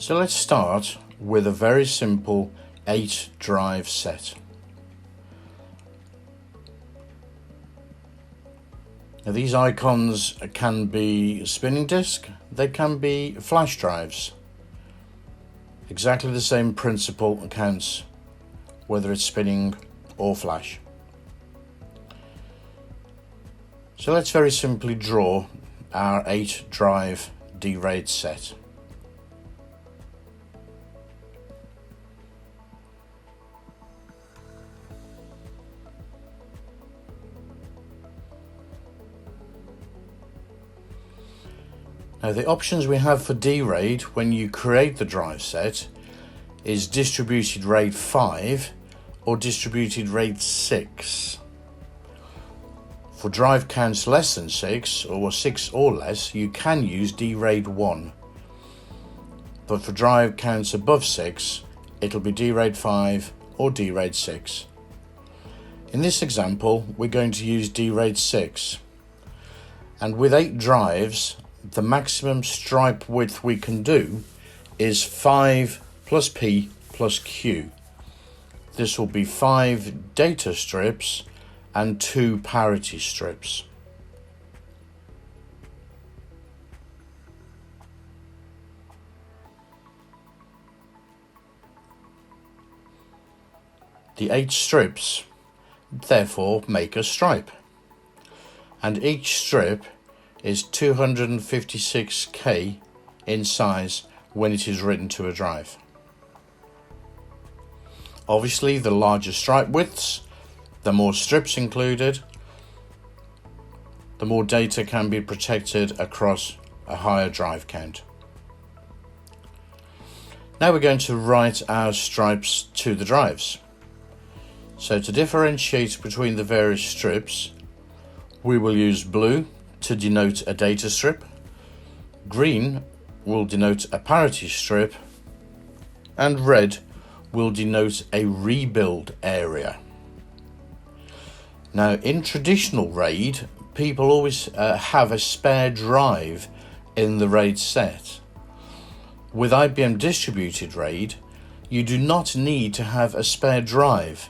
So let's start with a very simple 8 drive set. Now these icons can be spinning disk, they can be flash drives. Exactly the same principle counts whether it's spinning or flash. So let's very simply draw our 8 drive DRAID set. Now the options we have for DRAID when you create the drive set is distributed RAID 5 or distributed RAID 6. For drive counts less than 6 or 6 or less, you can use DRAID 1. But for drive counts above 6, it'll be DRAID 5 or DRAID 6. In this example, we're going to use DRAID 6. And with 8 drives, the maximum stripe width we can do is 5 plus P plus Q. This will be 5 data strips and 2 parity strips. The 8 strips therefore make a stripe, and each strip is 256K in size when it is written to a drive. Obviously, the larger stripe widths, the more strips included, the more data can be protected across a higher drive count. Now we're going to write our stripes to the drives. So to differentiate between the various strips, we will use blue to denote a data strip, green will denote a parity strip, and red will denote a rebuild area. Now in traditional RAID, people always have a spare drive in the RAID set. With IBM distributed RAID, you do not need to have a spare drive.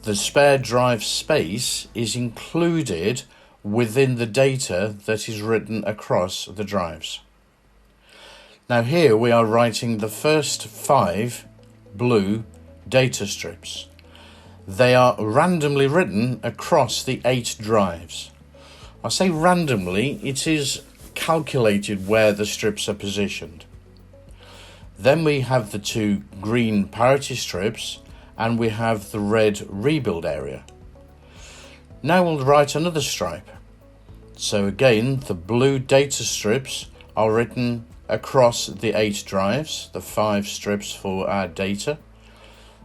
The spare drive space is included within the data that is written across the drives. Now here we are writing the first 5 blue data strips. They are randomly written across the 8 drives. I say randomly, it is calculated where the strips are positioned. Then we have the 2 green parity strips and we have the red rebuild area. Now we'll write another stripe. So again, the blue data strips are written across the 8 drives, the 5 strips for our data.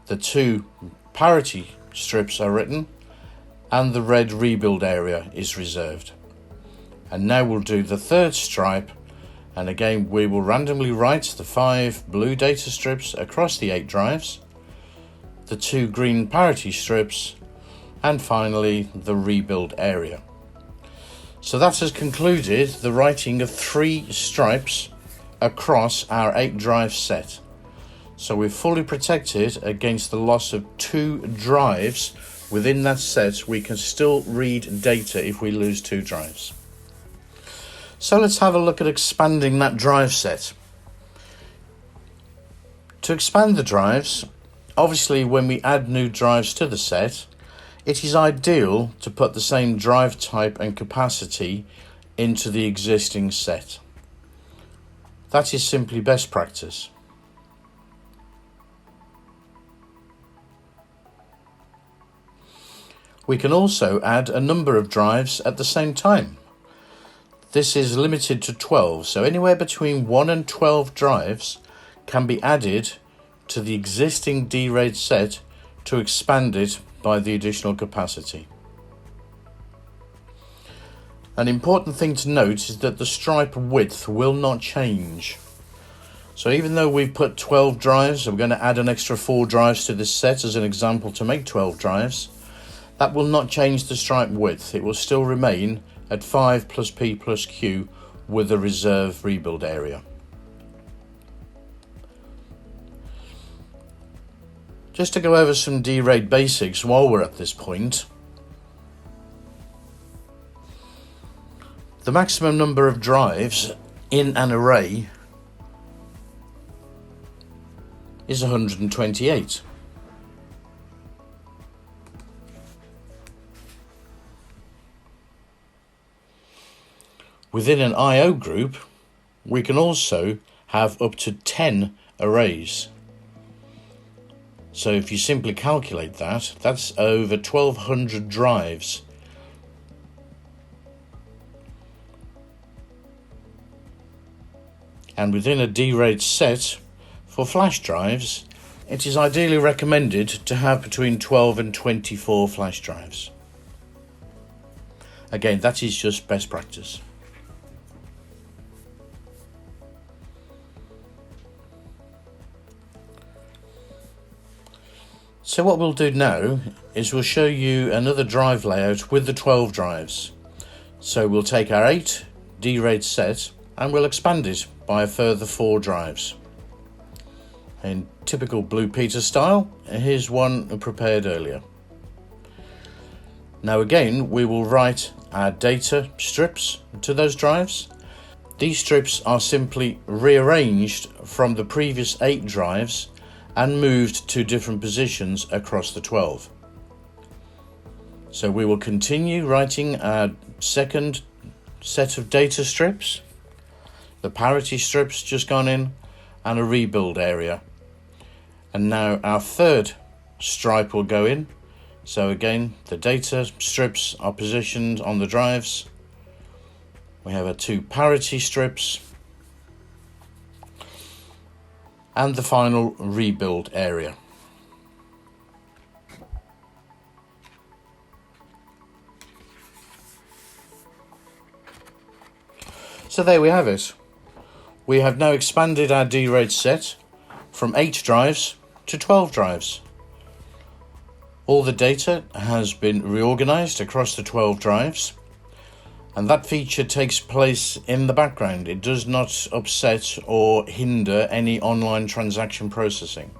The 2 parity strips are written and the red rebuild area is reserved. And now we'll do the third stripe, and again we will randomly write the 5 blue data strips across the 8 drives, the 2 green parity strips, and finally the rebuild area. So that has concluded the writing of 3 stripes across our 8 drive set. So we're fully protected against the loss of 2 drives within that set. We can still read data if we lose 2 drives. So let's have a look at expanding that drive set. To expand the drives, obviously when we add new drives to the set, it is ideal to put the same drive type and capacity into the existing set. That is simply best practice. We can also add a number of drives at the same time. This is limited to 12, so anywhere between 1 and 12 drives can be added to the existing DRAID set to expand it by the additional capacity. An important thing to note is that the stripe width will not change. So even though we've put 12 drives, we're going to add an extra 4 drives to this set as an example to make 12 drives. That will not change the stripe width. It will still remain at 5 plus P plus Q with a reserve rebuild area. Just to go over some DRAID basics while we're at this point. The maximum number of drives in an array is 128. Within an I/O group, we can also have up to 10 arrays. So if you simply calculate that, that's over 1200 drives. And within a DRAID set, for flash drives, it is ideally recommended to have between 12 and 24 flash drives. Again, that is just best practice. So what we'll do now is we'll show you another drive layout with the 12 drives. So we'll take our 8 DRAID set and we'll expand it by a further 4 drives. In typical Blue Peter style, here's one prepared earlier. Now again, we will write our data strips to those drives. These strips are simply rearranged from the previous 8 drives and moved to different positions across the 12. So we will continue writing our second set of data strips, the parity strips just gone in, and a rebuild area. And now our third stripe will go in. So again, the data strips are positioned on the drives. We have our 2 parity strips and the final rebuild area. So there we have it. We have now expanded our DRAID set from 8 drives to 12 drives. All the data has been reorganized across the 12 drives, and that feature takes place in the background. It does not upset or hinder any online transaction processing.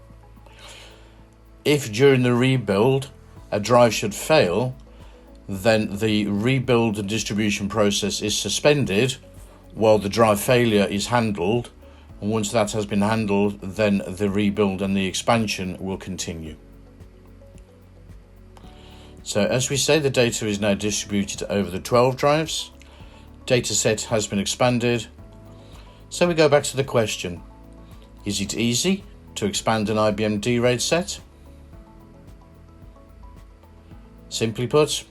If during the rebuild a drive should fail, then the rebuild and distribution process is suspended while the drive failure is handled, and once that has been handled, then the rebuild and the expansion will continue. So as we say, the data is now distributed over the 12 drives. Data set has been expanded. So we go back to the question, is it easy to expand an IBM DRAID set? Simply put,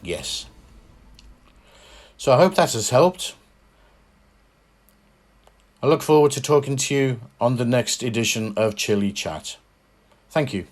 yes. So I hope that has helped. I look forward to talking to you on the next edition of Chili Chat. Thank you.